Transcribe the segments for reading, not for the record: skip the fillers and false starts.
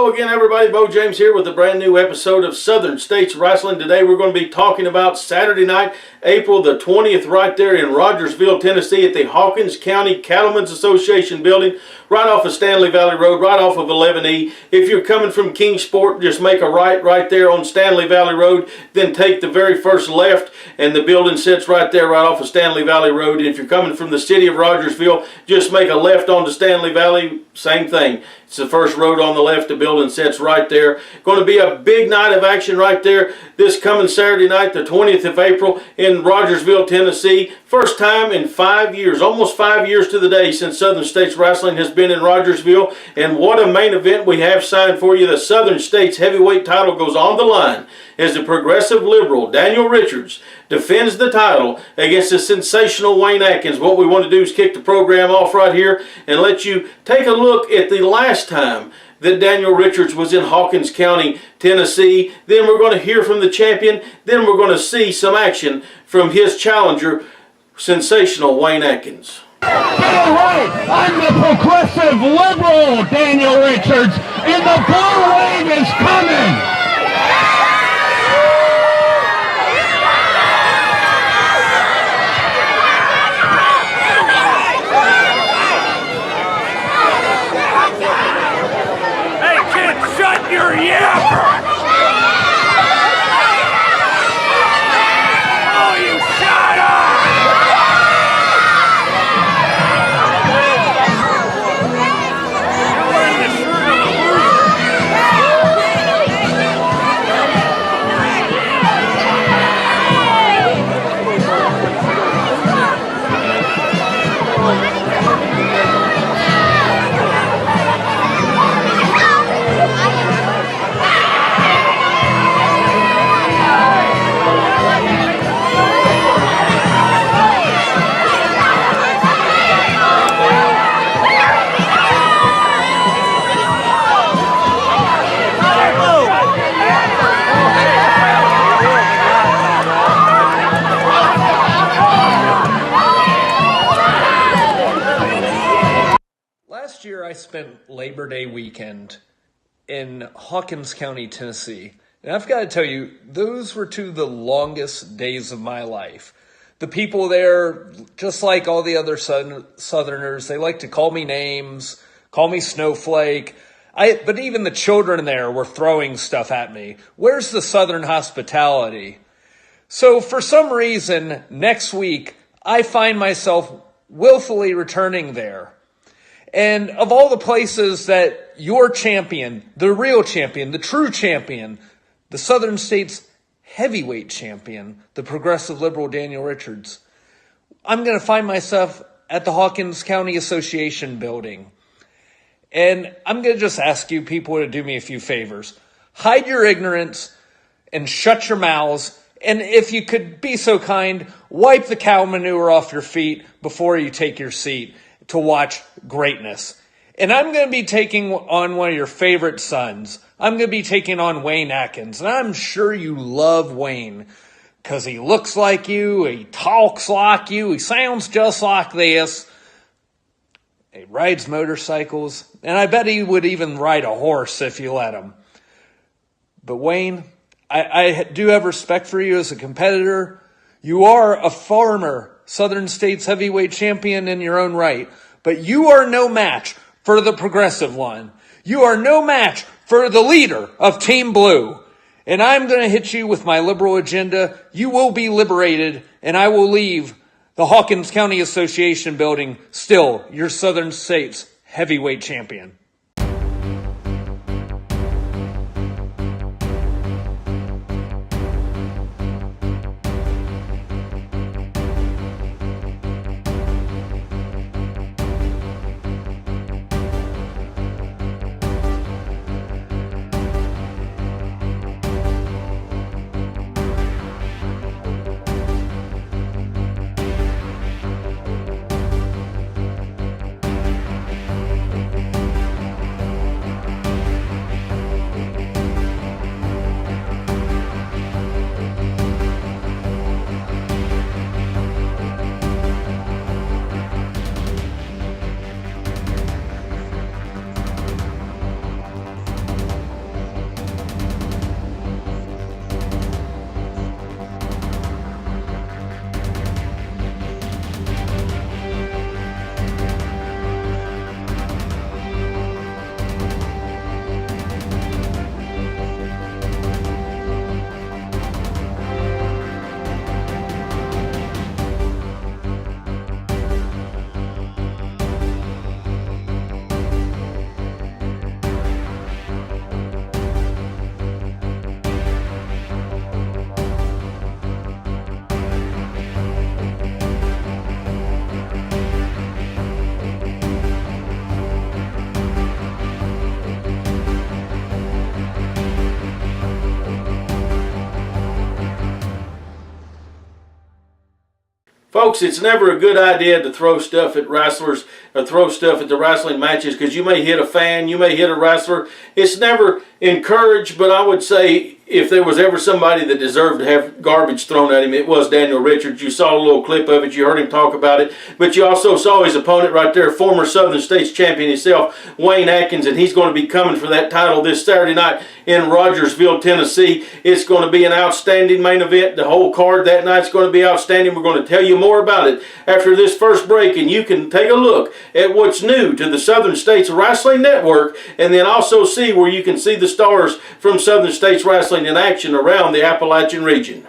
Hello again, everybody. Beau James here with a brand new episode of Southern States Wrestling. Today we're going to be talking about Saturday night, April the 20th, right there in Rogersville, Tennessee at the Hawkins County Cattlemen's Association building, right off of Stanley Valley Road, right off of 11E. If you're coming from Kingsport, just make a right there on Stanley Valley Road, then take the very first left, and the building sits right there, right off of Stanley Valley Road. And if you're coming from the city of Rogersville, just make a left onto Stanley Valley, same thing. It's the first road on the left. The building sits right there. Going to be a big night of action right there this coming Saturday night, the 20th of April in Rogersville, Tennessee. First time in 5 years, almost 5 years to the day since Southern States Wrestling has been in Rogersville. And what a main event we have signed for you. The Southern States heavyweight title goes on the line as the progressive liberal Daniel Richards defends the title against the sensational Wayne Adkins. What we want to do is kick the program off right here and let you take a look at the last time that Daniel Richards was in Hawkins County, Tennessee. Then we're going to hear from the champion. Then we're going to see some action from his challenger, sensational Wayne Adkins. All right, I'm the progressive liberal Daniel Richards, and the blue wave is coming. Your yapper! Oh, you shut up! You're wearing the shirt of a Last year I spent Labor Day weekend in Hawkins County, Tennessee. And I've got to tell you, those were two of the longest days of my life. The people there, just like all the other Southerners, they like to call me names, call me Snowflake. But even the children there were throwing stuff at me. Where's the Southern hospitality? So for some reason, next week, I find myself willfully returning there. And of all the places that your champion, the real champion, the true champion, the Southern States heavyweight champion, the progressive liberal Daniel Richards, I'm going to find myself at the Hawkins County Association building. And I'm going to just ask you people to do me a few favors. Hide your ignorance and shut your mouths. And if you could be so kind, wipe the cow manure off your feet before you take your seat to watch greatness. And I'm going to be taking on one of your favorite sons. I'm going to be taking on Wayne Adkins. And I'm sure you love Wayne because he looks like you, he talks like you, he sounds just like this. He rides motorcycles, and I bet he would even ride a horse if you let him. But Wayne, I do have respect for you as a competitor. You are a former Southern States heavyweight champion in your own right, but you are no match for the progressive one. You are no match for the leader of Team Blue. And I'm going to hit you with my liberal agenda. You will be liberated, and I will leave the Hawkins County Association building still your Southern States heavyweight champion. Folks, it's never a good idea to throw stuff at wrestlers or throw stuff at the wrestling matches because you may hit a fan, you may hit a wrestler. It's never encouraged, but I would say if there was ever somebody that deserved to have garbage thrown at him, it was Daniel Richards. You saw a little clip of it, you heard him talk about it, but you also saw his opponent right there, former Southern States champion himself, Wayne Adkins, and he's going to be coming for that title this Saturday night in Rogersville, Tennessee. It's going to be an outstanding main event. The whole card that night's going to be outstanding. We're going to tell you more about it after this first break, and you can take a look at what's new to the Southern States Wrestling Network, and then also see where you can see the stars from Southern States Wrestling in action around the Appalachian region.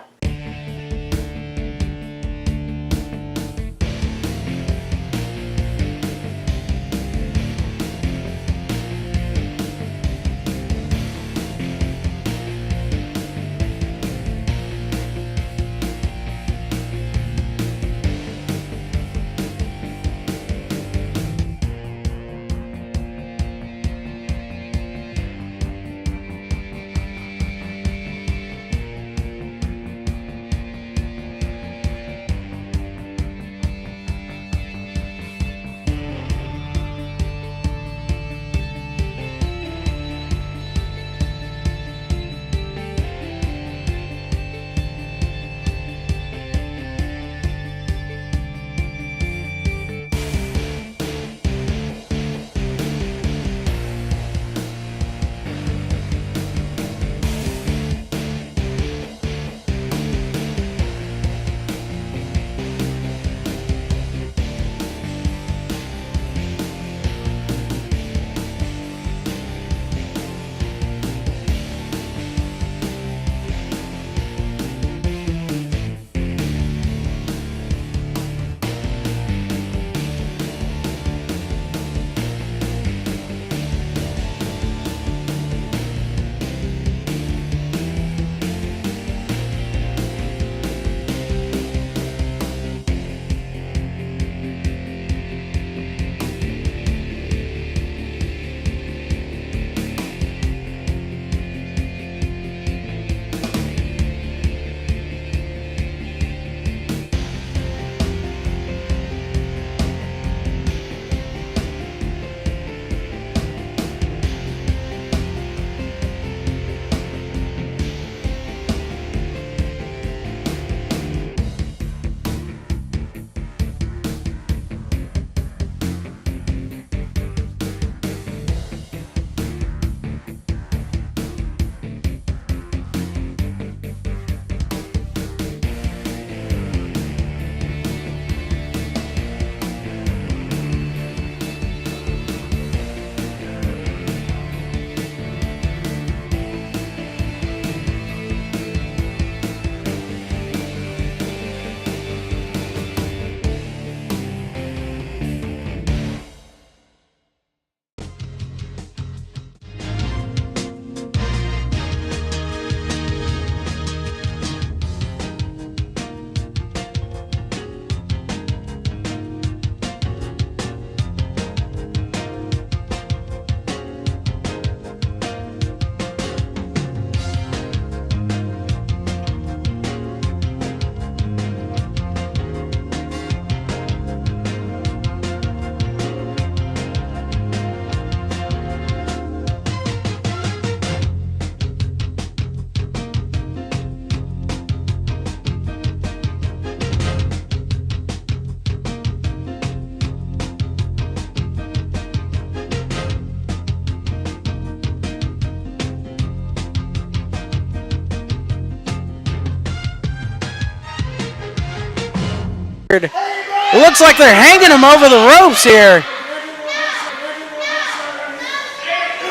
It looks like they're hanging him over the ropes here.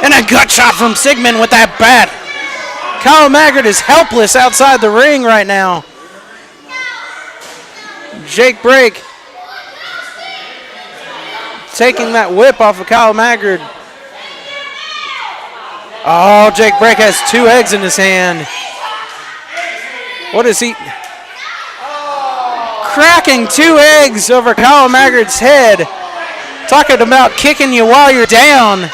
And a gut shot from Sigmund with that bat. Kyle Maggard is helpless outside the ring right now. Jake Brake taking that whip off of Kyle Maggard. Oh, Jake Brake has 2 eggs in his hand. What is he? Cracking 2 eggs over Kyle Maggard's head. Talking about kicking you while you're down.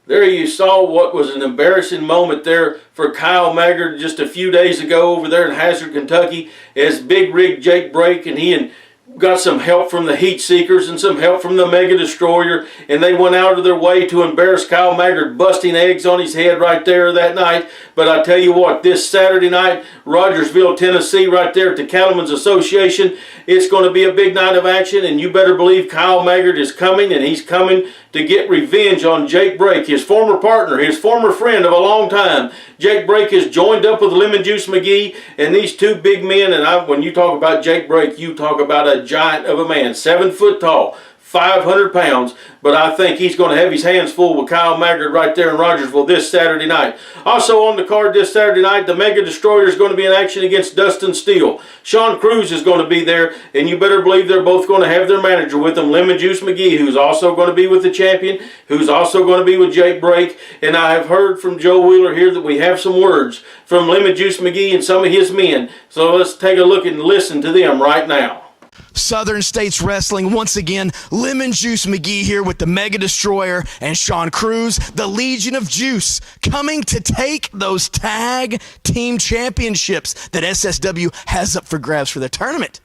There you saw what was an embarrassing moment there for Kyle Maggard just a few days ago over there in Hazard, Kentucky, as Big Rig Jake Brake and he and got some help from the Heat Seekers and some help from the Mega Destroyer, and they went out of their way to embarrass Kyle Maggard, busting eggs on his head right there that night. But I tell you what, this Saturday night, Rogersville, Tennessee, right there at the Cattlemen's Association, it's going to be a big night of action, and you better believe Kyle Maggard is coming, and he's coming to get revenge on Jake Brake, his former partner, his former friend of a long time. Jake Brake has joined up with Lemonjuice McGee, and these two big men, and when you talk about Jake Brake, you talk about a giant of a man, 7 foot tall, 500 pounds, but I think he's going to have his hands full with Kyle Maggard right there in Rogersville this Saturday night. Also on the card this Saturday night, the Mega Destroyer is going to be in action against Dustin Steele. Sean Cruz is going to be there, and you better believe they're both going to have their manager with them, Lemonjuice McGee, who's also going to be with the champion, who's also going to be with Jake Brake. And I have heard from Joe Wheeler here that we have some words from Lemonjuice McGee and some of his men. So let's take a look and listen to them right now. Southern States Wrestling, once again, Lemonjuice McGee here with the Mega Destroyer and Sean Cruz, the Legion of Juice, coming to take those tag team championships that SSW has up for grabs for the tournament.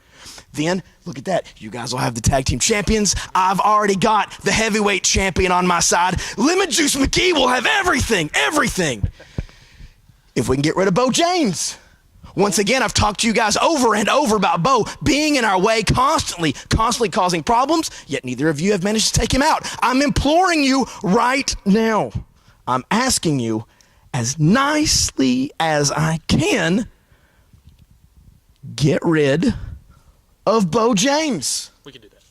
Then, look at that. You guys will have the tag team champions. I've already got the heavyweight champion on my side. Lemonjuice McGee will have everything. If we can get rid of Beau James. Once again, I've talked to you guys over and over about Beau being in our way constantly causing problems, yet neither of you have managed to take him out. I'm imploring you right now. I'm asking you as nicely as I can, get rid of Beau James. We can do that.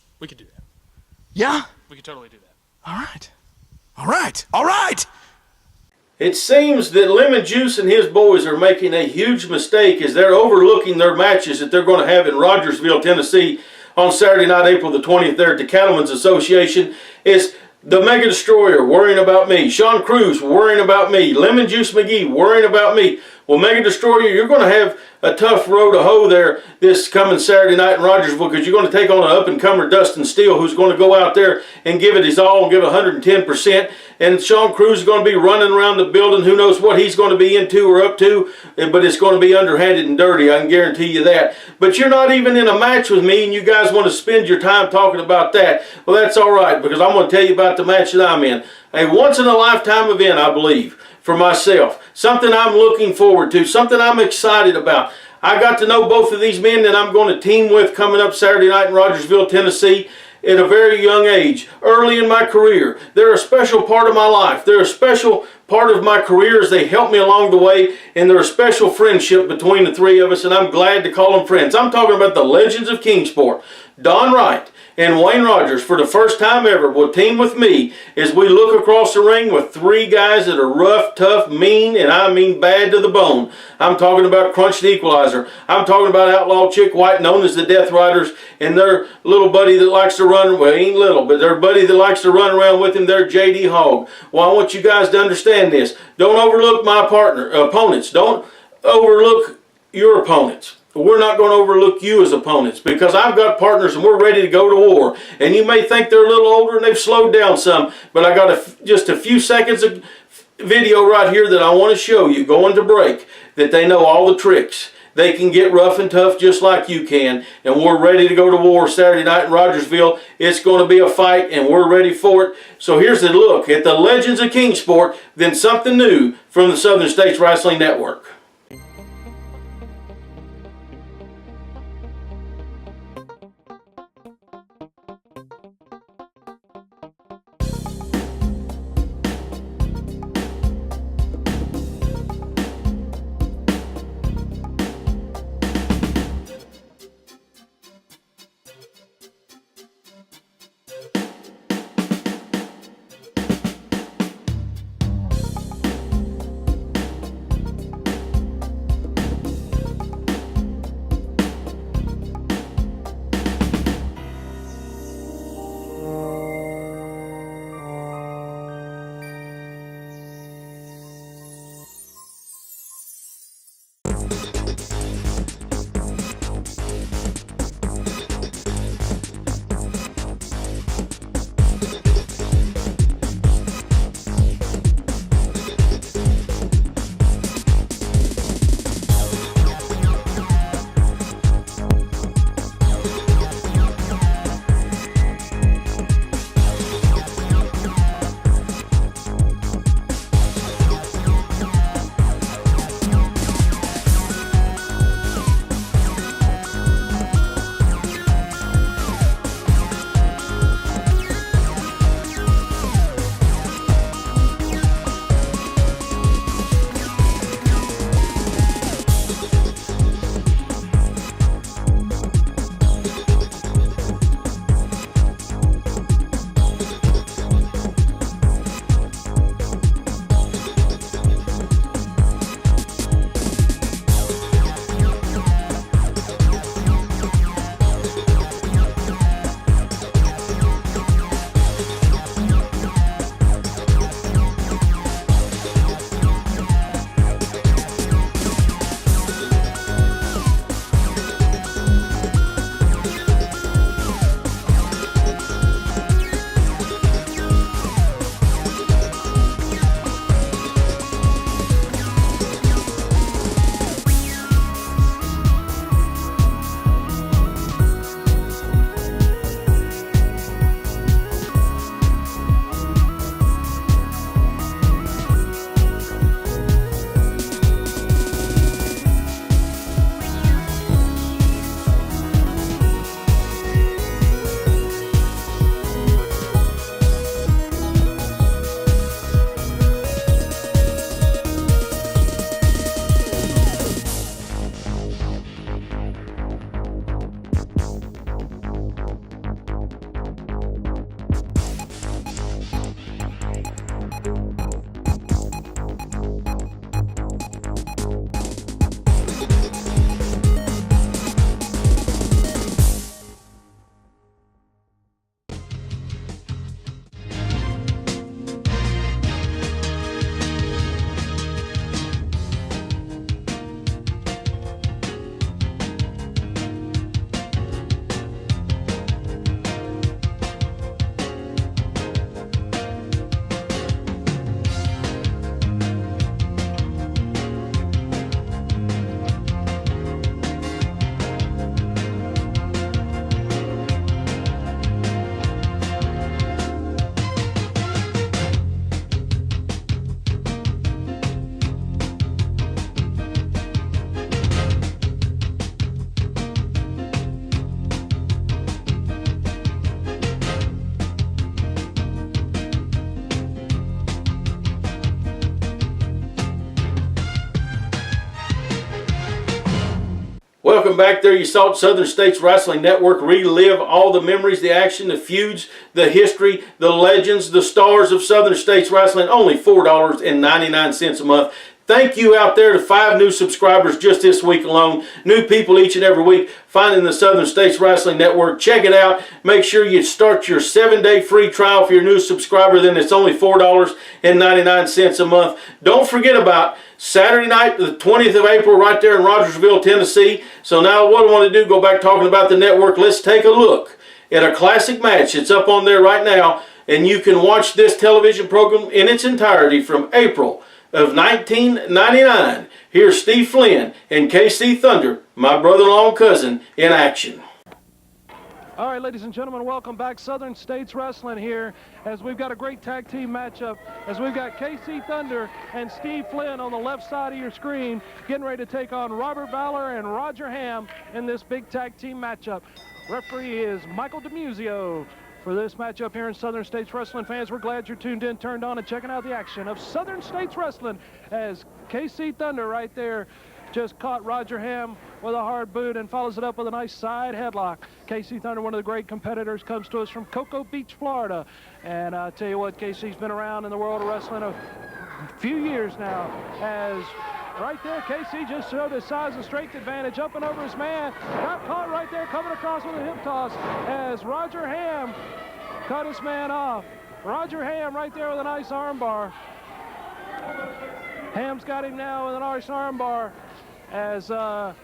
Yeah? We can totally do that. All right. It seems that Lemonjuice and his boys are making a huge mistake as they're overlooking their matches that they're going to have in Rogersville, Tennessee on Saturday night, April the 20th there at the Cattlemen's Association. It's the Mega Destroyer worrying about me, Sean Cruz worrying about me, Lemonjuice McGee worrying about me. Well, Mega Destroyer, you're going to have a tough row to hoe there this coming Saturday night in Rogersville because you're going to take on an up-and-comer Dustin Steele who's going to go out there and give it his all and give 110%. And Sean Cruz is going to be running around the building. Who knows what he's going to be into or up to, but it's going to be underhanded and dirty. I can guarantee you that. But you're not even in a match with me, and you guys want to spend your time talking about that. Well, that's all right because I'm going to tell you about the match that I'm in. A once-in-a-lifetime event, I believe, for myself. Something I'm looking forward to, something I'm excited about. I got to know both of these men that I'm going to team with coming up Saturday night in Rogersville, Tennessee at a very young age, early in my career. They're a special part of my life. They're a special part of my career as they help me along the way, and they're a special friendship between the three of us, and I'm glad to call them friends. I'm talking about the legends of Kingsport. Don Wright and Wayne Rogers, for the first time ever, will team with me as we look across the ring with three guys that are rough, tough, mean, and I mean bad to the bone. I'm talking about Crunch the Equalizer. I'm talking about Outlaw Chick White, known as the Death Riders, and their little buddy that likes to run, well, he ain't little, but their buddy that likes to run around with him, their JD Hogg. Well, I want you guys to understand this. Don't overlook my opponents. Don't overlook your opponents. We're not going to overlook you as opponents because I've got partners and we're ready to go to war. And you may think they're a little older and they've slowed down some, but I got just a few seconds of video right here that I want to show you going to break that they know all the tricks. They can get rough and tough just like you can, and we're ready to go to war Saturday night in Rogersville. It's going to be a fight, and we're ready for it. So here's a look at the legends of Kingsport, then something new from the Southern States Wrestling Network. Welcome back. There you saw Southern States Wrestling Network relive all the memories, the action, the feuds, the history, the legends, the stars of Southern States Wrestling. Only $4.99 a month. Thank you out there to 5 new subscribers just this week alone. New people each and every week finding the Southern States Wrestling Network. Check it out. Make sure you start your 7-day free trial for your new subscriber. Then it's only $4.99 a month. Don't forget about Saturday night, the 20th of April, right there in Rogersville, Tennessee. So now what I want to do, go back talking about the network. Let's take a look at a classic match. It's up on there right now, and you can watch this television program in its entirety from April of 1999. Here's Steve Flynn and KC Thunder, my brother-in-law and cousin, in action. All right, ladies and gentlemen, welcome back. Southern States Wrestling here as we've got a great tag team matchup as we've got KC Thunder and Steve Flynn on the left side of your screen getting ready to take on Robert Valor and Roger Ham in this big tag team matchup. Referee is Michael DeMuzio. For this matchup here in Southern States Wrestling, fans, we're glad you're tuned in, turned on, and checking out the action of Southern States Wrestling as KC Thunder right there just caught Roger Ham with a hard boot and follows it up with a nice side headlock. KC Thunder, one of the great competitors, comes to us from Cocoa Beach, Florida. And I tell you what, KC's been around in the world of wrestling a few years now as right there, KC just showed his size and strength advantage up and over his man. Got caught right there coming across with a hip toss as Roger Ham cut his man off. Roger Ham right there with a nice arm bar. Ham's got him now with a nice arm bar as, Ham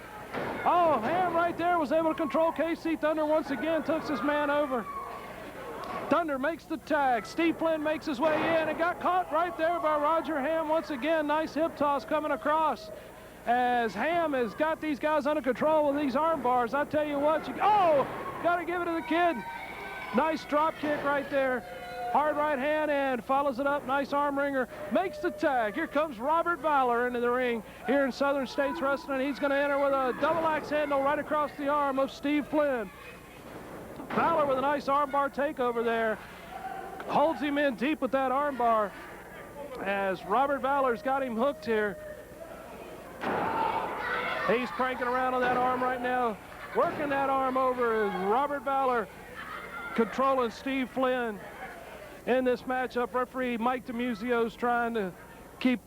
right there was able to control KC Thunder once again, took his man over. Thunder makes the tag. Steve Flynn makes his way in and got caught right there by Roger Ham once again. Nice hip toss coming across as Ham has got these guys under control with these arm bars. I tell you what, got to give it to the kid. Nice drop kick right there. Hard right hand and follows it up. Nice arm ringer. Makes the tag. Here comes Robert Valor into the ring here in Southern States Wrestling. He's going to enter with a double axe handle right across the arm of Steve Flynn. Valor with a nice armbar takeover there. Holds him in deep with that armbar as Robert Valor's got him hooked here. He's cranking around on that arm right now. Working that arm over is Robert Valor controlling Steve Flynn. In this matchup, referee Mike DeMuzio's trying to keep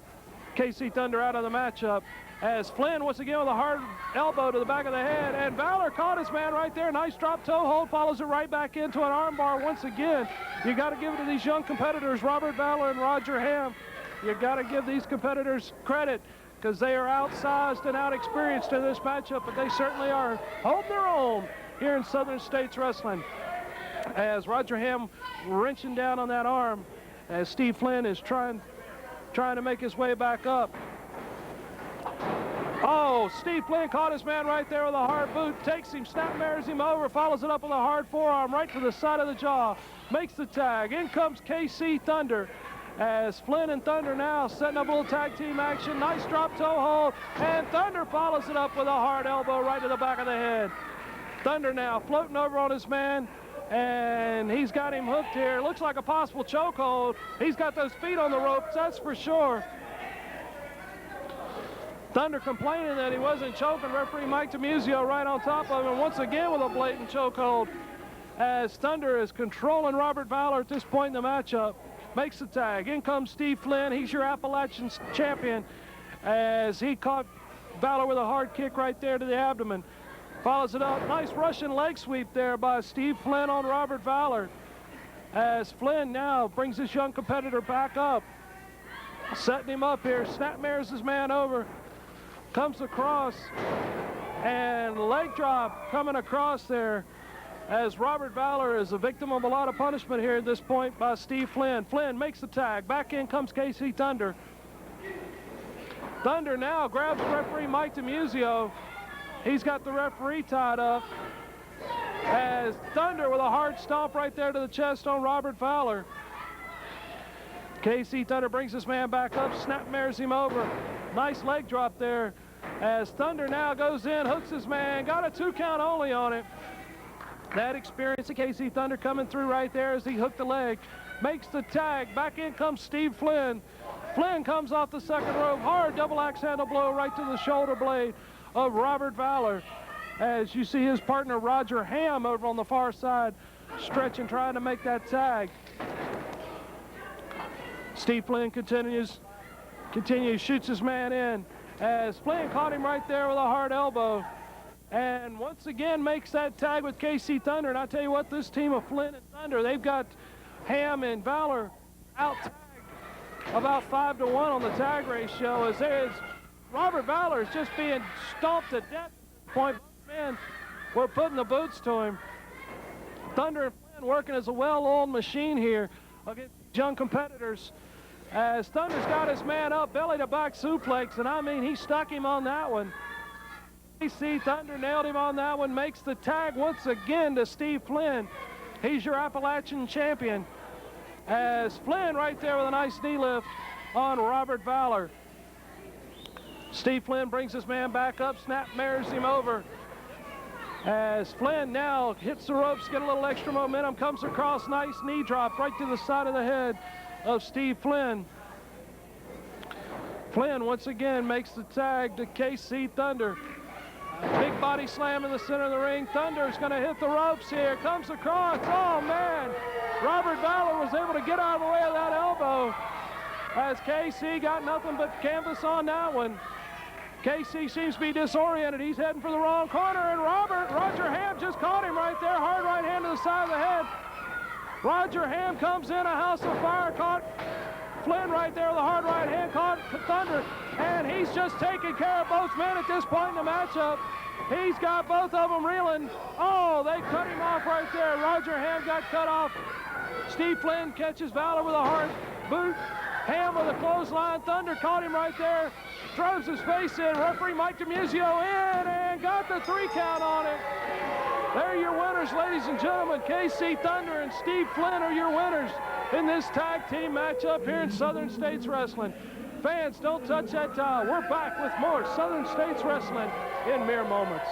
KC Thunder out of the matchup as Flynn once again with a hard elbow to the back of the head, and Valor caught his man right there. Nice drop toe hold, follows it right back into an armbar once again. You got to give it to these young competitors, Robert Valor and Roger Ham. You got to give these competitors credit because they are outsized and outexperienced in this matchup, but they certainly are holding their own here in Southern States Wrestling. As Roger Ham wrenching down on that arm as Steve Flynn is trying to make his way back up. Oh, Steve Flynn caught his man right there with a hard boot, takes him, snapmares him over, follows it up with a hard forearm right to the side of the jaw, makes the tag. In comes KC Thunder as Flynn and Thunder now setting up a little tag team action. Nice drop toe hold, and Thunder follows it up with a hard elbow right to the back of the head. Thunder now floating over on his man, and he's got him hooked here. Looks like a possible chokehold. He's got those feet on the ropes, that's for sure. Thunder complaining that he wasn't choking. Referee Mike DeMuzio right on top of him once again with a blatant chokehold as Thunder is controlling Robert Valor at this point in the matchup. Makes the tag. In comes Steve Flynn. He's your Appalachian champion as he caught Valor with a hard kick right there to the abdomen. Follows it up. Nice Russian leg sweep there by Steve Flynn on Robert Valor as Flynn now brings this young competitor back up. Setting him up here. Snapmares his man over. Comes across and leg drop coming across there as Robert Valor is a victim of a lot of punishment here at this point by Steve Flynn. Flynn makes the tag. Back in comes KC Thunder. Thunder now grabs referee Mike DeMuzio. He's got the referee tied up as Thunder with a hard stomp right there to the chest on Robert Valor. KC Thunder brings this man back up, snapmares him over. Nice leg drop there as Thunder now goes in, hooks his man, got a 2 count only on it. That experience of KC Thunder coming through right there as he hooked the leg. Makes the tag, back in comes Steve Flynn. Flynn comes off the second rope, hard double axe handle blow right to the shoulder blade of Robert Valor as you see his partner Roger Ham over on the far side stretching, trying to make that tag. Steve Flynn continues, shoots his man in, as Flynn caught him right there with a hard elbow, and once again makes that tag with KC Thunder. And I tell you what, this team of Flynn and Thunder, they've got Ham and Valor out tagged about 5-1 on the tag ratio, as there's Robert Valor is just being stomped to death at this point. Man, we're putting the boots to him. Thunder and Flynn working as a well-oiled machine here against young competitors, as Thunder's got his man up, belly to back suplex, and I mean, he stuck him on that one. KC Thunder nailed him on that one, makes the tag once again to Steve Flynn. He's your Appalachian champion, as Flynn right there with a nice knee lift on Robert Valor. Steve Flynn brings his man back up, snap mirrors him over, as Flynn now hits the ropes, get a little extra momentum, comes across, nice knee drop right to the side of the head of Steve Flynn. Flynn once again makes the tag to KC Thunder. Big body slam in the center of the ring. Thunder's going to hit the ropes here. Comes across. Oh, man. Robert Valor was able to get out of the way of that elbow, as KC got nothing but canvas on that one. KC seems to be disoriented. He's heading for the wrong corner, and Roger Ham just caught him right there. Hard right hand to the side of the head. Roger Ham comes in, a house of fire, caught Flynn right there with a hard right hand, caught Thunder, and he's just taking care of both men at this point in the matchup. He's got both of them reeling. Oh, they cut him off right there. Roger Ham got cut off. Steve Flynn catches Valor with a hard boot. Ham with a clothesline. Thunder caught him right there. Throws his face in. Referee Mike DiMuzio in and got the 3 count on it. They're your winners, ladies and gentlemen. KC Thunder and Steve Flynn are your winners in this tag team matchup here in Southern States Wrestling. Fans, don't touch that dial. We're back with more Southern States Wrestling in mere moments.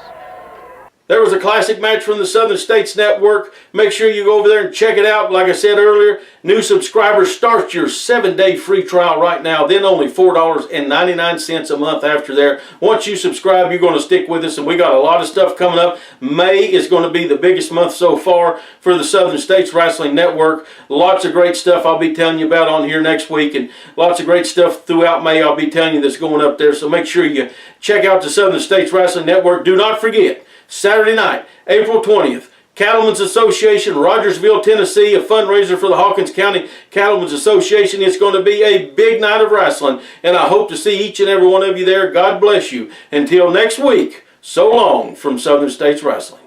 There was a classic match from the Southern States Network. Make sure you go over there and check it out. Like I said earlier, new subscribers, start your 7-day free trial right now. Then only $4.99 a month after there. Once you subscribe, you're going to stick with us, and we got a lot of stuff coming up. May is going to be the biggest month so far for the Southern States Wrestling Network. Lots of great stuff I'll be telling you about on here next week, and lots of great stuff throughout May I'll be telling you that's going up there. So make sure you check out the Southern States Wrestling Network. Do not forget, Saturday night, April 20th, Cattlemen's Association, Rogersville, Tennessee, a fundraiser for the Hawkins County Cattlemen's Association. It's going to be a big night of wrestling, and I hope to see each and every one of you there. God bless you. Until next week, so long from Southern States Wrestling.